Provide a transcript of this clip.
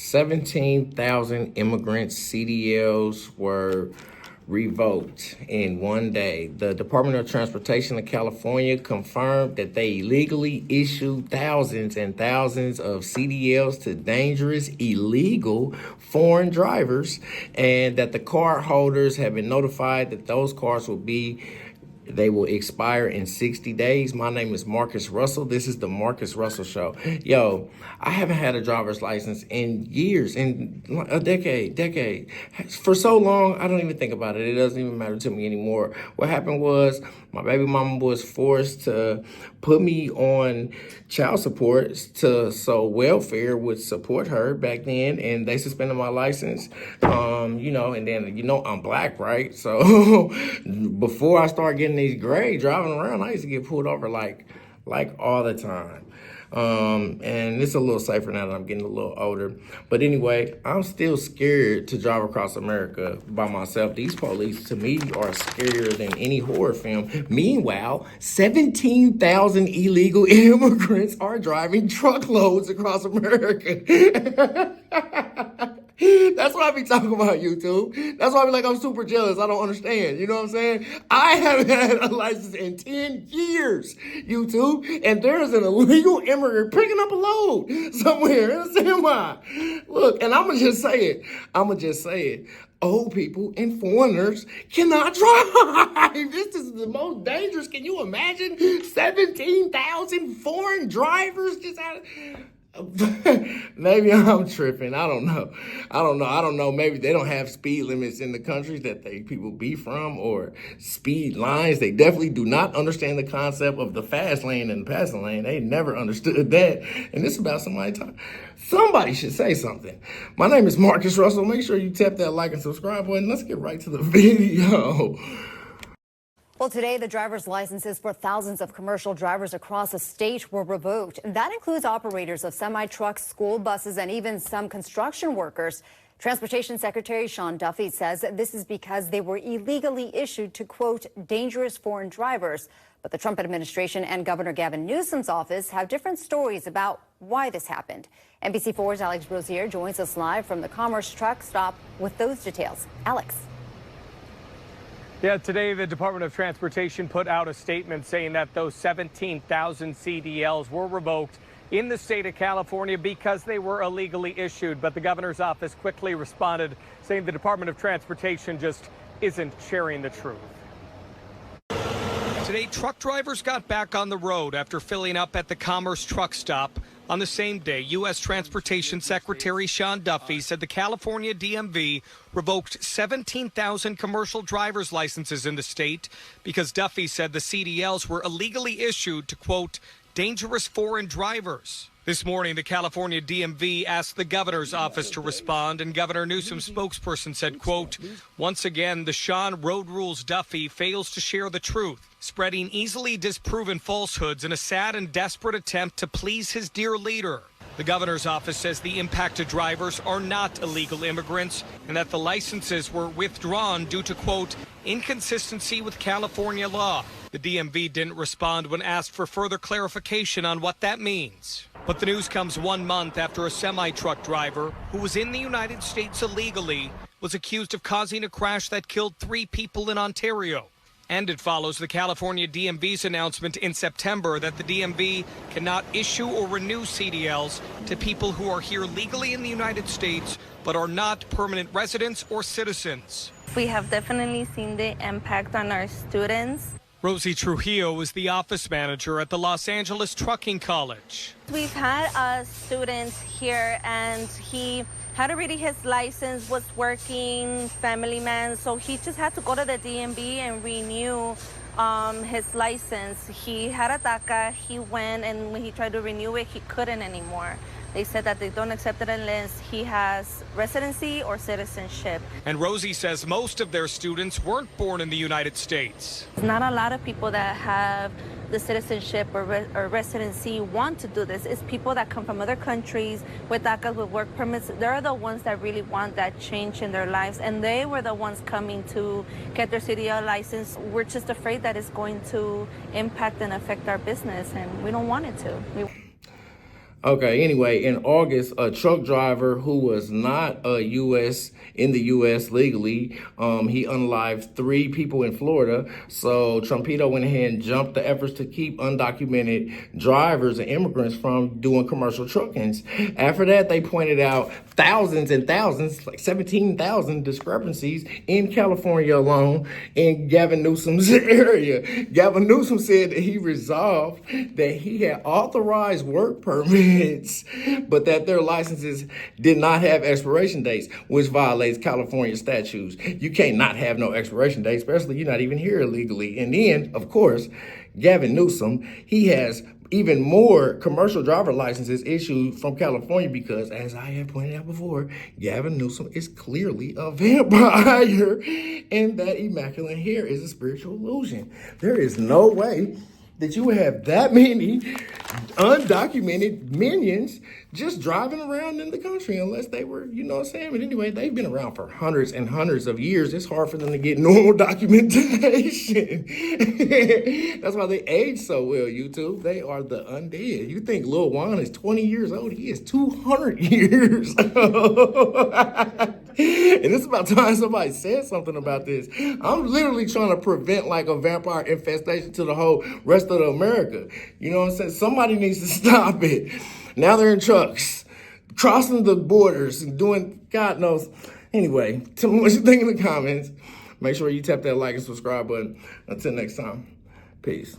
17,000 immigrants' CDLs were revoked in one day. The Department of Transportation of California confirmed that they illegally issued thousands and thousands of CDLs to dangerous, illegal foreign drivers, and that the card holders have been notified that those cards they will expire in 60 days. My name is Marcus Russell. This is the Marcus Russell Show. Yo, I haven't had a driver's license in years, in a decade. For so long, I don't even think about it. It doesn't even matter to me anymore. What happened was my baby mama was forced to put me on child support so welfare would support her back then, and they suspended my license. And then, I'm black, right? So before I started getting these grades driving around, I used to get pulled over like all the time. And it's a little safer now that I'm getting a little older. But anyway, I'm still scared to drive across America by myself. These police, to me, are scarier than any horror film. Meanwhile, 17,000 illegal immigrants are driving truckloads across America. That's what I be talking about, YouTube. That's why I be like, I'm super jealous. I don't understand. You know what I'm saying? I haven't had a license in 10 years, YouTube. And there is an illegal immigrant picking up a load somewhere in a semi. Look, and I'm going to just say it. Old people and foreigners cannot drive. This is the most dangerous. Can you imagine 17,000 foreign drivers just out of... Maybe I'm tripping. I don't know. Maybe they don't have speed limits in the countries that people be from, or speed lines. They definitely do not understand the concept of the fast lane and the passing lane. They never understood that. And this is about somebody's time. Somebody should say something. My name is Marcus Russell. Make sure you tap that like and subscribe button. Let's get right to the video. Well, today, the driver's licenses for thousands of commercial drivers across the state were revoked. That includes operators of semi-trucks, school buses, and even some construction workers. Transportation Secretary Sean Duffy says that this is because they were illegally issued to, quote, dangerous foreign drivers. But the Trump administration and Governor Gavin Newsom's office have different stories about why this happened. NBC4's Alex Brosier joins us live from the Commerce truck stop with those details. Alex. Yeah, today the Department of Transportation put out a statement saying that those 17,000 CDLs were revoked in the state of California because they were illegally issued. But the governor's office quickly responded, saying the Department of Transportation just isn't sharing the truth. Today, truck drivers got back on the road after filling up at the Commerce truck stop. On the same day, U.S. Transportation Secretary Sean Duffy said the California DMV revoked 17,000 commercial driver's licenses in the state because Duffy said the CDLs were illegally issued to, quote, dangerous foreign drivers. This morning, the California DMV asked the governor's office to respond, and Governor Newsom's spokesperson said, quote, once again, the Sean Road Rules Duffy fails to share the truth, spreading easily disproven falsehoods in a sad and desperate attempt to please his dear leader. The governor's office says the impacted drivers are not illegal immigrants and that the licenses were withdrawn due to, quote, inconsistency with California law. The DMV didn't respond when asked for further clarification on what that means. But the news comes 1 month after a semi-truck driver who was in the United States illegally was accused of causing a crash that killed 3 people in Ontario. And it follows the California DMV's announcement in September that the DMV cannot issue or renew CDLs to people who are here legally in the United States but are not permanent residents or citizens. We have definitely seen the impact on our students. Rosie Trujillo is the office manager at the Los Angeles Trucking College. We've had students here, and he had already his license, was working, family man, so he just had to go to the DMV and renew his license. He had a DACA, he went, and when he tried to renew it, he couldn't anymore. They said that they don't accept it unless he has residency or citizenship. And Rosie says most of their students weren't born in the United States. Not a lot of people that have the citizenship or residency want to do this. It's people that come from other countries with DACA, with work permits. They're the ones that really want that change in their lives, and they were the ones coming to get their CDL license. We're just afraid that it's going to impact and affect our business, and we don't want it to. Okay, anyway, in August, a truck driver who was not in the U.S. legally, he unalived 3 people in Florida. So Trumpito went ahead and jumped the efforts to keep undocumented drivers and immigrants from doing commercial truckings. After that, they pointed out thousands and thousands, like 17,000 discrepancies in California alone in Gavin Newsom's area. Gavin Newsom said that he resolved that he had authorized work permits, but that their licenses did not have expiration dates, which violates California statutes. You can't not have no expiration date, especially you're not even here illegally. And then, of course, Gavin Newsom, he has even more commercial driver licenses issued from California because, as I have pointed out before, Gavin Newsom is clearly a vampire and that immaculate hair is a spiritual illusion. There is no way that you would have that many undocumented minions just driving around in the country unless they were, you know what I'm saying? But anyway, they've been around for hundreds and hundreds of years. It's hard for them to get normal documentation. That's why they age so well, YouTube. They are the undead. You think Lil Juan is 20 years old? He is 200 years old. And it's about time somebody said something about this. I'm literally trying to prevent like a vampire infestation to the whole rest of America. You know what I'm saying? Somebody needs to stop it. Now they're in trucks, crossing the borders and doing God knows. Anyway, tell me what you think in the comments. Make sure you tap that like and subscribe button. Until next time, peace.